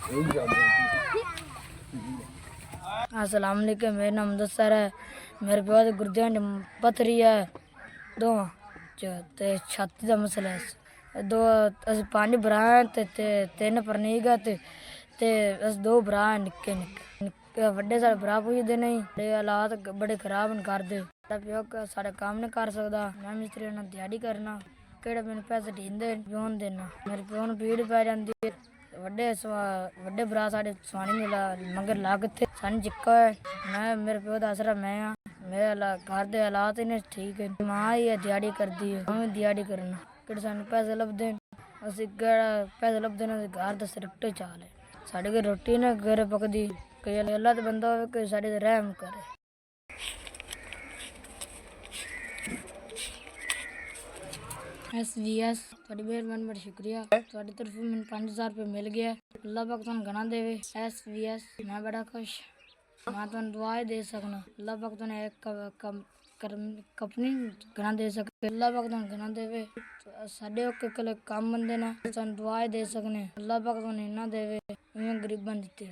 अस्सलाम वालेकुम, मेरा नाम मुदस्सर है। मेरे प्यो दे गुर्दियां च पत्थरी है दो ते छाती दा मसला है। दो अस पांच भरा ते तीन परनीक ते अस दो भरा निक्के निक्के वड्डे साढ़े भरा पुजदे नहीं। बड़े हालात बड़े खराब न घर दे। साढ़ा प्यो साढ़े काम नहीं कर सकदा। मैं मिस्त्री ने दिहाड़ी करना केड़े मैंने पैसे ढींदे प्यो न देना। मेरे प्यो ने पीड़ पै जांदी है। वड्डे भरा साढ़े स्वानी मिला मगर लाग थे सन चिक्का है। मैं मेरे प्यो दा आसरा मैं हाँ। मेरे घर दे हालात ही नहीं ठीक है। मां ही है दिहाड़ी करदी है, मैं दिहाड़ी करना केड़े सानू पैसे लभदे असि केड़ा पैसे लभदे ने घर दा सिरकटे चाल है। साढ़े घर रोटी ना घर पकदी कोई अल्लाह दा बंदा होवे कोई साढ़े ते रहम करे। SVS थोड़ी मेहरबानी बड़ा शुक्रिया। थोड़ी तरफ मैंने 5000 रुपये मिल गया। अल्लाह पाक तुम घना देवे। SVS मैं बड़ा खुश मैं तुम दुआ दे सकना। अल्लाह पाक तुम एक कंपनी घना दे सके। अल्लाह पाक तुम घना देवे। साढ़े कल काम बंदे ना तुम दुआ दे सकने। अल्लाह पाक तुम इन्ना देवे इवें गरीबां दिते।